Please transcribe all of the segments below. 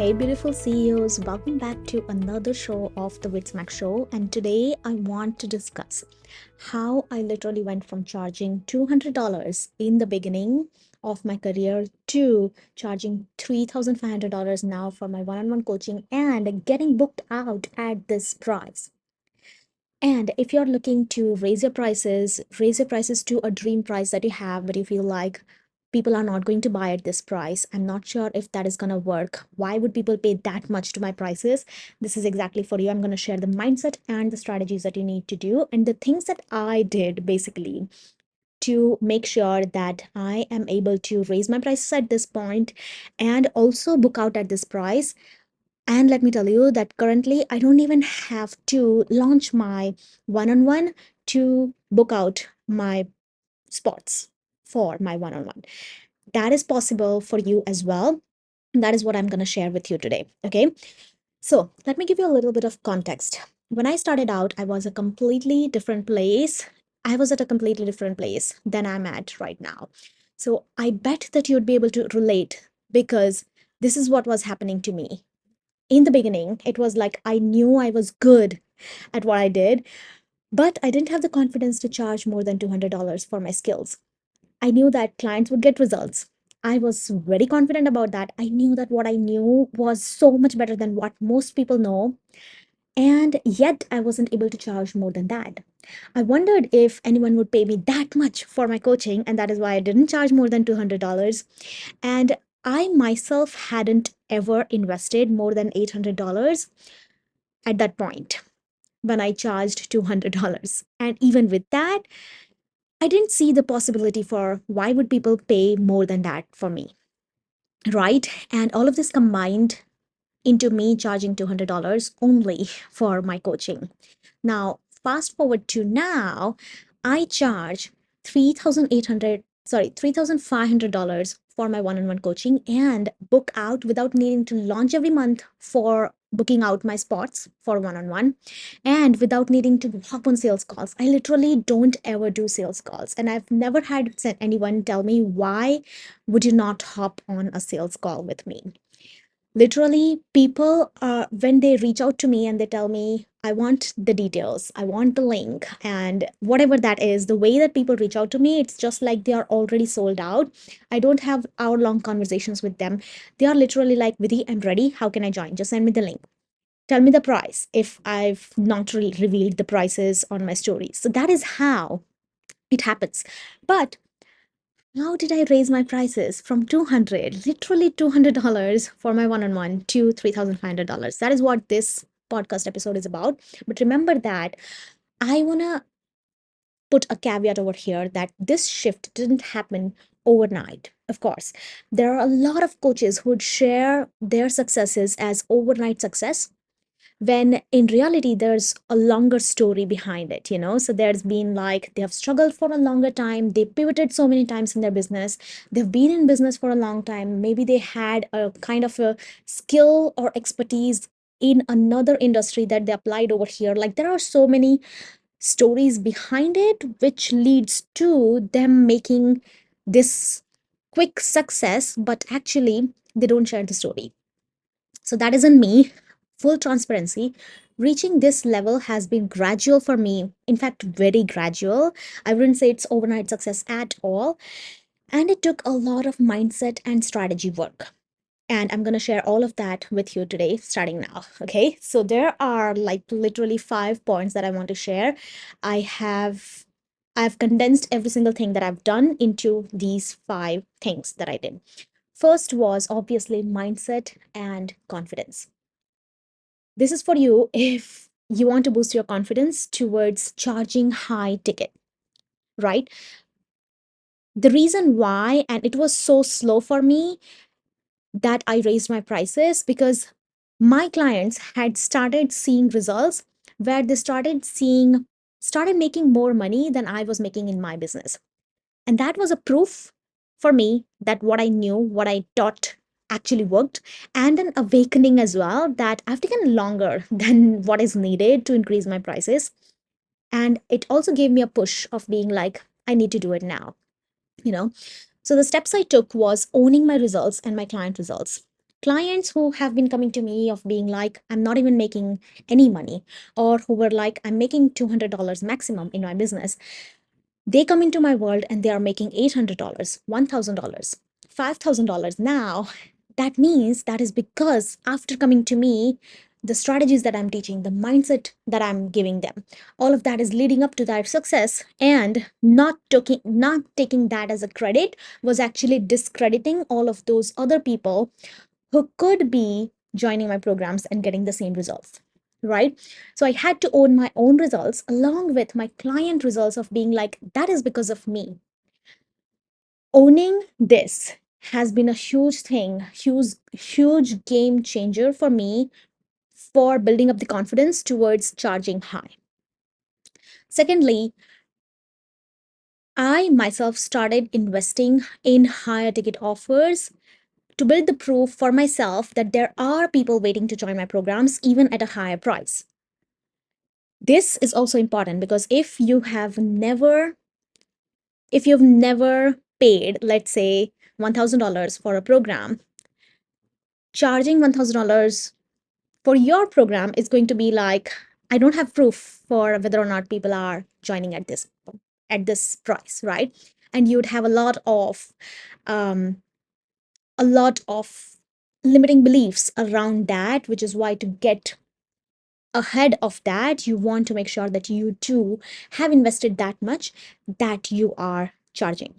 Hey, beautiful CEOs, welcome back to another show of the Witsmack Show. And today I want to discuss how I literally went from charging $200 in the beginning of my career to charging $3,500 now for my one on one coaching and getting booked out at this price. And if you're looking to raise your prices to a dream price that you have, but you feel like people are not going to buy at this price, I'm not sure if that is going to work. Why would people pay that much to my prices? This is exactly for you. I'm going to share the mindset and the strategies that you need to do and the things that I did basically to make sure that I am able to raise my prices at this point and also book out at this price. And let me tell you that currently I don't even have to launch my one on one to book out my spots for my one on one. That is possible for you as well. That is what I'm going to share with you today. Okay. So let me give you a little bit of context. When I started out, I was a completely different place. I was at a completely different place than I'm at right now. So I bet that you'd be able to relate because this is what was happening to me in the beginning. It was like I knew I was good at what I did, but I didn't have the confidence to charge more than $200 for my skills. I knew that clients would get results. I was very confident about that. I knew that what I knew was so much better than what most people know. And yet, I wasn't able to charge more than that. I wondered if anyone would pay me that much for my coaching, and that is why I didn't charge more than $200. And I myself hadn't ever invested more than $800 at that point when I charged $200. And even with that, I didn't see the possibility for why would people pay more than that for me, right? And all of this combined into me charging $200 only for my coaching. Now, fast forward to now, I charge 3,800, sorry, $3,500 for my one-on-one coaching and book out without needing to launch every month for booking out my spots for one-on-one and without needing to hop on sales calls. I literally don't ever do sales calls, and I've never had anyone tell me, why would you not hop on a sales call with me? Literally, people, when they reach out to me and they tell me, I want the details, I want the link, and whatever that is, the way that people reach out to me, it's just like they are already sold out. I don't have hour long conversations with them. They are literally like, Vidhi, I'm ready. How can I join? Just send me the link. Tell me the price if I've not revealed the prices on my stories. So that is how it happens. But how did I raise my prices from 200, literally $200 for my one on one to $3,500? That is what this podcast episode is about. But remember that I want to put a caveat over here that this shift didn't happen overnight. Of course, there are a lot of coaches who would share their successes as overnight success when in reality there's a longer story behind it, so there's been like they have struggled for a longer time, they pivoted so many times in their business, they've been in business for a long time, maybe they had a kind of a skill or expertise in another industry that they applied over here. Like there are so many stories behind it which leads to them making this quick success, but actually they don't share the story. So that isn't me. Full transparency. Reaching this level has been gradual for me. In fact, very gradual. I wouldn't say it's overnight success at all. And it took a lot of mindset and strategy work. And I'm going to share all of that with you today, starting now. Okay. So there are like literally 5 points that I want to share. I've condensed every single thing that I've done into these 5 things that I did. First was obviously mindset and confidence. This is for you if you want to boost your confidence towards charging high ticket, right? The reason why, and it was so slow for me that I raised my prices because my clients had started seeing results where they started making more money than I was making in my business. And that was a proof for me that what I knew, what I taught actually worked, and an awakening as well that I've taken longer than what is needed to increase my prices. And it also gave me a push of being like, I need to do it now, you know? So the steps I took was owning my results and my client results. clients who have been coming to me of being like, I'm not even making any money, or who were like, I'm making $200 maximum in my business. They come into my world and they are making $800, $1,000, $5,000 now. That means that is because after coming to me, the strategies that I'm teaching, the mindset that I'm giving them, all of that is leading up to that success, and not taking that as a credit was actually discrediting all of those other people who could be joining my programs and getting the same results, right? So I had to own my own results along with my client results of being like, that is because of me. Owning this has been a huge thing, huge game changer for me for building up the confidence towards charging high. Secondly, I myself started investing in higher ticket offers to build the proof for myself that there are people waiting to join my programs even at a higher price. This is also important because if you've never paid, let's say, $1,000 for a program, charging $1,000 for your program is going to be like, I don't have proof for whether or not people are joining at this price, right? And you'd have um, a lot of limiting beliefs around that, which is why to get ahead of that, you want to make sure that you too have invested that much that you are charging.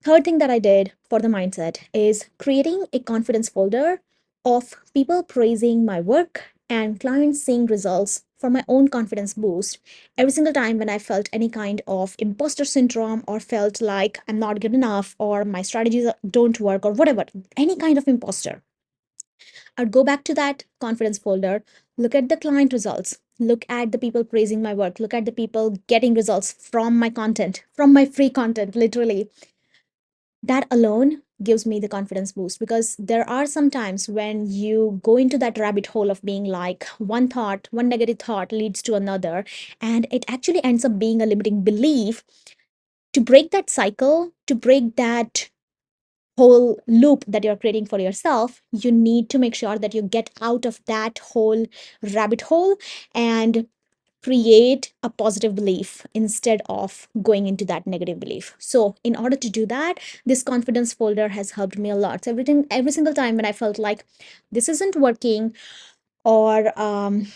Third thing that I did for the mindset is creating a confidence folder of people praising my work and clients seeing results for my own confidence boost. Every single time when I felt any kind of imposter syndrome or felt like I'm not good enough or my strategies don't work or whatever, any kind of imposter, I'd go back to that confidence folder, look at the client results, look at the people praising my work, look at the people getting results from my content, from my free content, literally. That alone gives me the confidence boost, because there are some times when you go into that rabbit hole of being like, one negative thought leads to another, and it actually ends up being a limiting belief. To break that cycle, to break that whole loop that you're creating for yourself, you need to make sure that you get out of that whole rabbit hole and create a positive belief instead of going into that negative belief. So in order to do that, this confidence folder has helped me a lot. So every single time when I felt like this isn't working, or I'm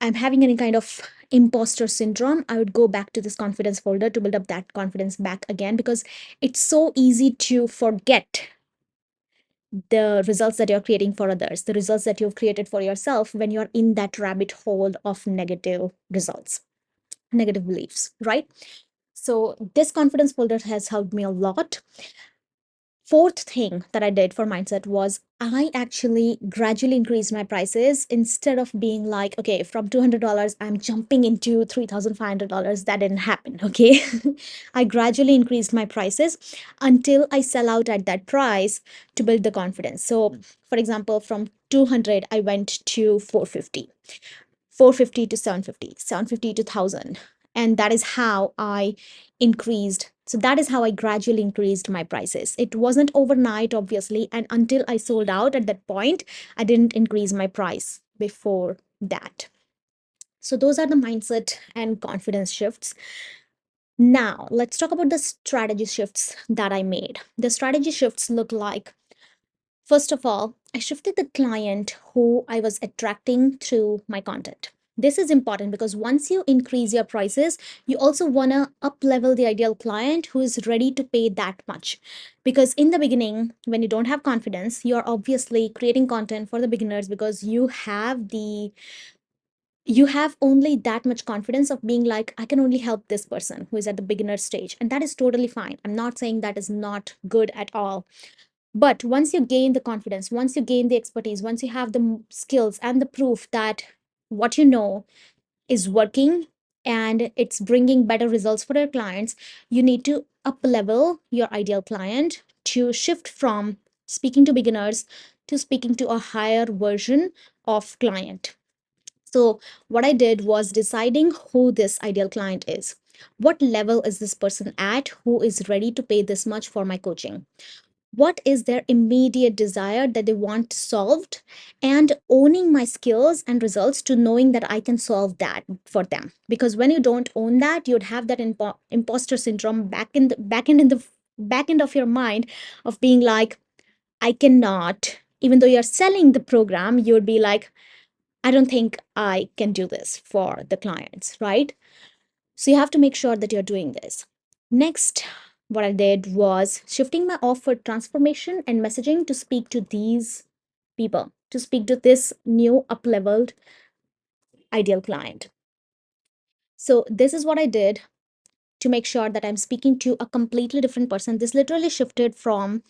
having any kind of imposter syndrome, I would go back to this confidence folder to build up that confidence back again, because it's so easy to forget the results that you're creating for others, the results that you've created for yourself when you're in that rabbit hole of negative results, negative beliefs, right? So this confidence folder has helped me a lot. Fourth thing that I did for mindset was I actually gradually increased my prices instead of being like, okay, from $200, I'm jumping into $3,500. That didn't happen. Okay. I gradually increased my prices until I sell out at that price to build the confidence. So, for example, from 200, I went to 450. 450 to 750, 750 to 1000. And that is how I increased. So that is how I gradually increased my prices. It wasn't overnight, obviously. And until I sold out at that point, I didn't increase my price before that. So those are the mindset and confidence shifts. Now, let's talk about the strategy shifts that I made. The strategy shifts look like, first of all, I shifted the client who I was attracting through my content. This is important because once you increase your prices, you also want to up level the ideal client who is ready to pay that much. Because in the beginning, when you don't have confidence, you're obviously creating content for the beginners because you have only that much confidence of being like, I can only help this person who is at the beginner stage. And that is totally fine. I'm not saying that is not good at all. But once you gain the confidence, once you gain the expertise, once you have the skills and the proof that what you know is working and it's bringing better results for your clients, you need to up level your ideal client to shift from speaking to beginners to speaking to a higher version of client. So, what I did was deciding who this ideal client is. What level is this person at who is ready to pay this much for my coaching? what is their immediate desire that they want solved, and owning my skills and results to knowing that I can solve that for them. Because when you don't own that, you'd have that imposter syndrome back end of your mind of being like, I cannot. Even though you're selling the program, you would be like, I don't think I can do this for the clients, right? So you have to make sure that you're doing this. Next, what I did was shifting my offer transformation and messaging to speak to these people, to speak to this new up leveled ideal client. So, this is what I did to make sure that I'm speaking to a completely different person. This literally shifted from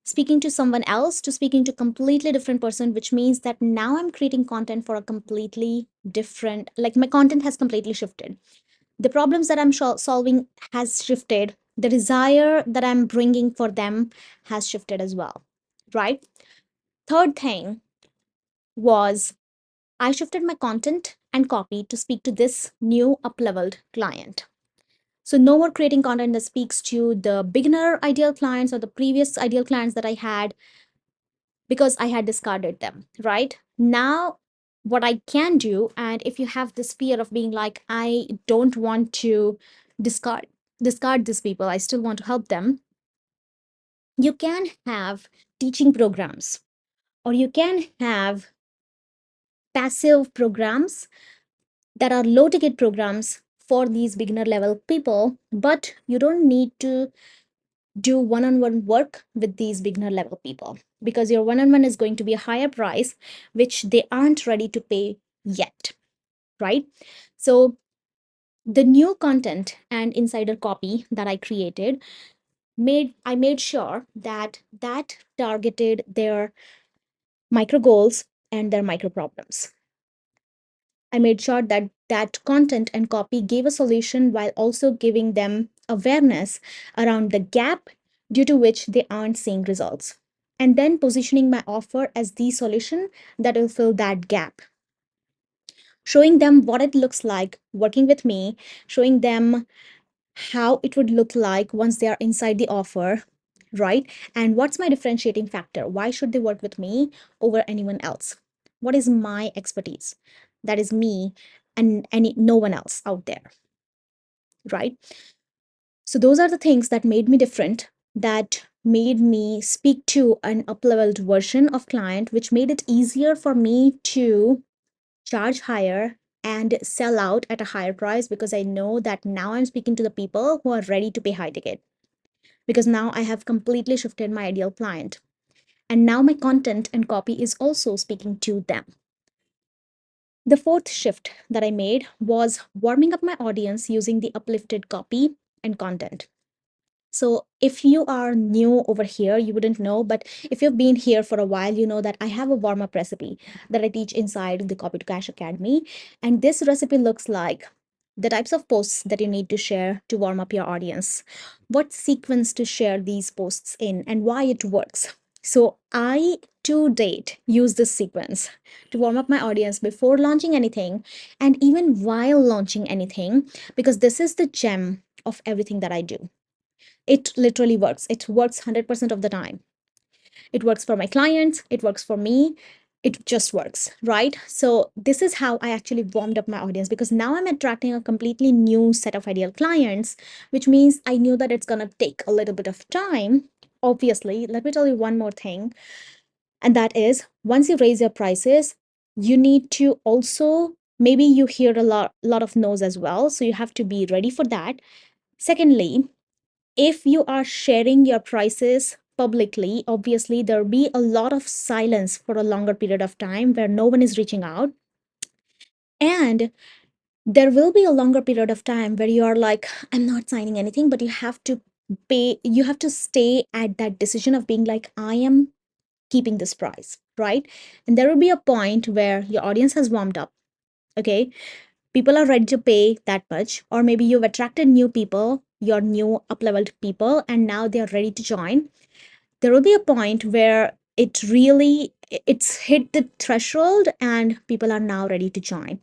speaking to someone else to speaking to completely different person, which means that now I'm creating content for a completely different, like my content has completely shifted. The problems that I'm solving has shifted. The desire that I'm bringing for them has shifted as well, right? Third thing was I shifted my content and copy to speak to this new up leveled client. So, no more creating content that speaks to the beginner ideal clients or the previous ideal clients that I had because I had discarded them, right? Now, what I can do, and if you have this fear of being like, I don't want to discard discard these people, I still want to help them, you can have teaching programs or you can have passive programs that are low ticket programs for these beginner level people, but you don't need to do one-on-one work with these beginner level people because your one-on-one is going to be a higher price which they aren't ready to pay yet, right? So the new content and insider copy that I created made sure that that targeted their micro goals and their micro problems. I made sure that that content and copy gave a solution while also giving them awareness around the gap due to which they aren't seeing results. And then positioning my offer as the solution that will fill that gap. Showing them what it looks like working with me, showing them how it would look like once they are inside the offer, right? And what's my differentiating factor? Why should they work with me over anyone else? What is my expertise? That is me and no one else out there, right? So those are the things that made me different, that made me speak to an up-leveled version of client, which made it easier for me to charge higher and sell out at a higher price because I know that now I'm speaking to the people who are ready to pay high ticket because now I have completely shifted my ideal client. And now my content and copy is also speaking to them. The fourth shift that I made was warming up my audience using the uplifted copy and content. So, if you are new over here, you wouldn't know, but if you've been here for a while, you know that I have a warm up recipe that I teach inside the Copy to Cash Academy. And this recipe looks like the types of posts that you need to share to warm up your audience, what sequence to share these posts in, and why it works. So, I to date use this sequence to warm up my audience before launching anything and even while launching anything, because this is the gem of everything that I do. It literally works. It works 100% of the time. It works for my clients, it works for me. It just works, right? So, this is how I actually warmed up my audience because now I'm attracting a completely new set of ideal clients, which means I knew that it's going to take a little bit of time. Obviously, let me tell you one more thing, and that is once you raise your prices, you need to also maybe you hear a lot of no's as well. So, you have to be ready for that. Secondly, if you are sharing your prices publicly, obviously there'll be a lot of silence for a longer period of time where no one is reaching out. And there will be a longer period of time where you are like, I'm not signing anything, but you have to you have to stay at that decision of being like, I am keeping this price, right? And there will be a point where your audience has warmed up. Okay. People are ready to pay that much, or maybe you've attracted new people, your new up leveled people, and now they are ready to join. There will be a point where it really it's hit the threshold and people are now ready to join.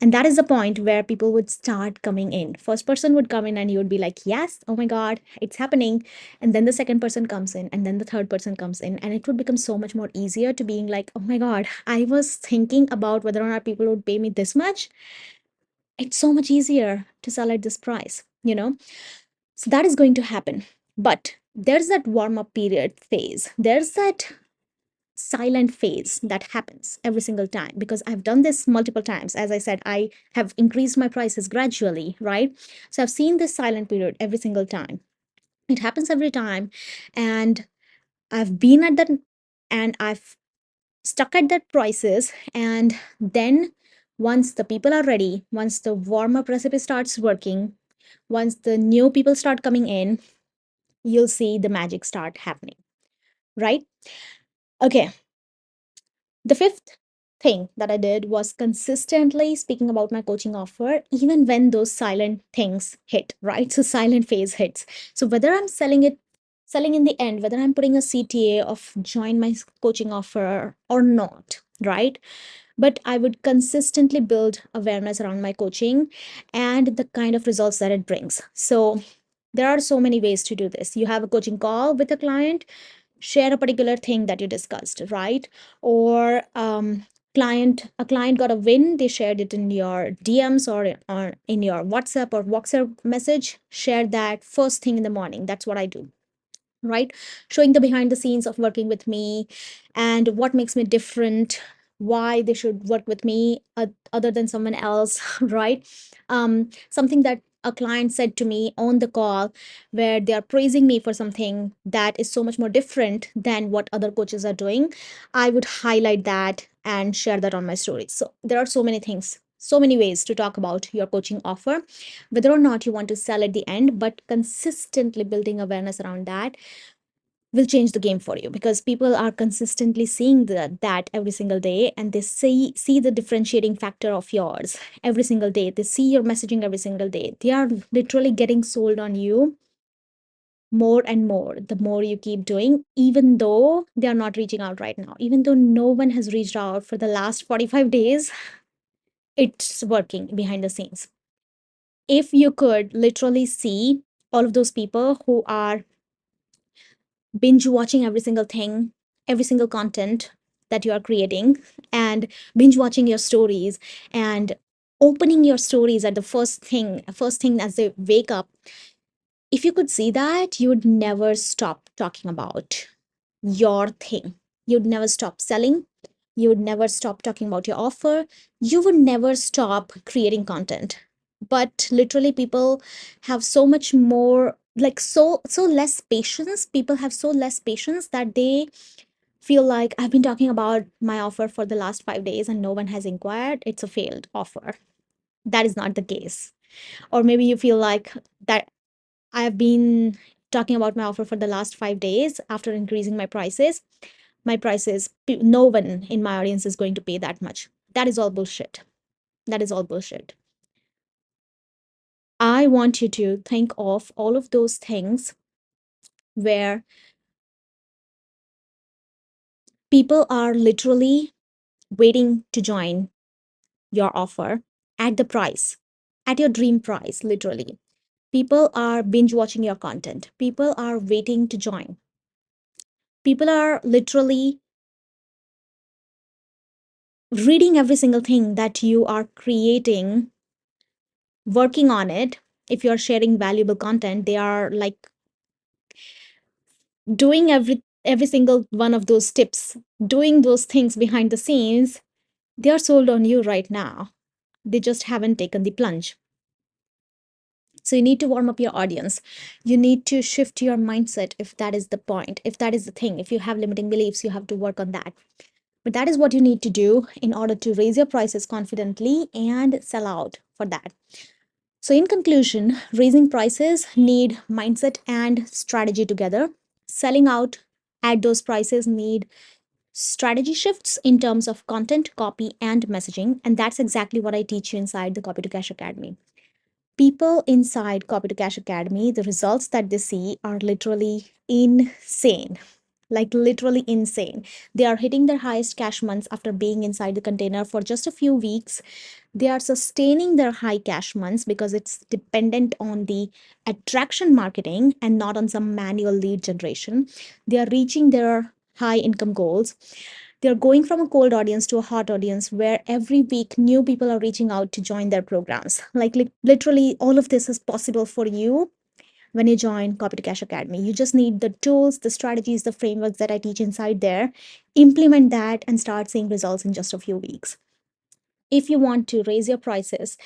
And that is the point where people would start coming in. First person would come in and you would be like, yes, oh my God, it's happening. And then the second person comes in, and then the third person comes in. And it would become so much more easier to being like, oh my God, I was thinking about whether or not people would pay me this much. It's so much easier to sell at this price, you know? So that is going to happen. But there's that warm up period phase. There's that silent phase that happens every single time, because I've done this multiple times. As I said, I have increased my prices gradually, right? So I've seen this silent period every single time. It happens every time. And I've been at that, and I've stuck at that prices. And then once the people are ready, once the warm up recipe starts working, once the new people start coming in, you'll see the magic start happening, right? Okay. The fifth thing that I did was consistently speaking about my coaching offer, even when those silent things hit, right? So, silent phase hits. So, whether I'm selling in the end, whether I'm putting a CTA of join my coaching offer or not, right? But I would consistently build awareness around my coaching and the kind of results that it brings. So, there are so many ways to do this. You have a coaching call with a client, share a particular thing that you discussed, right? Or a client got a win, they shared it in your DMs or in your WhatsApp or WhatsApp message. Share that first thing in the morning. That's what I do, right? Showing the behind the scenes of working with me and what makes me different, why they should work with me other than someone else, right? Something that a client said to me on the call, where they are praising me for something that is so much more different than what other coaches are doing. I would highlight that and share that on my stories. So there are so many things, so many ways to talk about your coaching offer, whether or not you want to sell at the end, but consistently building awareness around that will change the game for you, because people are consistently seeing that every single day, and they see the differentiating factor of yours every single day. They see your messaging every single day. They are literally getting sold on you more and more the more you keep doing, even though they are not reaching out right now, even though no one has reached out for the last 45 days. It's working behind the scenes. If you could literally see all of those people who are binge watching every single thing, every single content that you are creating, and binge watching your stories and opening your stories at the first thing as they wake up. If you could see that, you would never stop talking about your thing. You'd never stop selling. You would never stop talking about your offer. You would never stop creating content. But literally, people have so much more, like so less patience. People have so less patience that they feel like, I've been talking about my offer for the last 5 days and no one has inquired. It's a failed offer. That is not the case. Or maybe you feel like that I've been talking about my offer for the last 5 days after increasing my prices, no one in my audience is going to pay that much. That is all bullshit. That is all bullshit. I want you to think of all of those things where people are literally waiting to join your offer at the price, at your dream price, literally. People are binge watching your content. People are waiting to join. People are literally reading every single thing that you are creating, working on it. If you're sharing valuable content, they are like doing every single one of those tips, doing those things behind the scenes. They are sold on you right now. They just haven't taken the plunge. So you need to warm up your audience. You need to shift your mindset, if that is the point, if that is the thing. If you have limiting beliefs, you have to work on that. But that is what you need to do in order to raise your prices confidently and sell out for that. So, in conclusion, raising prices need mindset and strategy together. Selling out at those prices need strategy shifts in terms of content, copy, and messaging. And that's exactly what I teach you inside the Copy to Cash Academy. People inside Copy to Cash Academy, the results that they see are literally insane. like literally insane. They are hitting their highest cash months after being inside the container for just a few weeks. They are sustaining their high cash months because it's dependent on the attraction marketing and not on some manual lead generation. They are reaching their high income goals. They're going from a cold audience to a hot audience where every week new people are reaching out to join their programs. Like literally, all of this is possible for you when you join Copy to Cash Academy. You just need the tools, the strategies, the frameworks that I teach inside there. Implement that and start seeing results in just a few weeks. If you want to raise your prices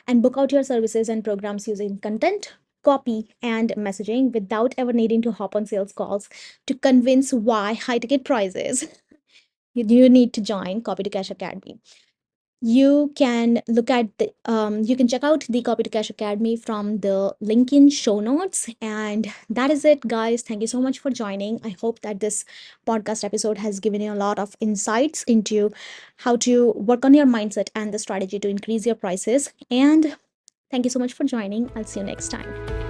and book out your services and programs using content, copy, and messaging without ever needing to hop on sales calls to convince why high ticket prices, you need to join Copy to Cash Academy. You can look at the you can check out the Copy to Cash Academy from the link in show notes. And that is it, guys. Thank you so much for joining. I hope that this podcast episode has given you a lot of insights into how to work on your mindset and the strategy to increase your prices. And thank you so much for joining. I'll see you next time.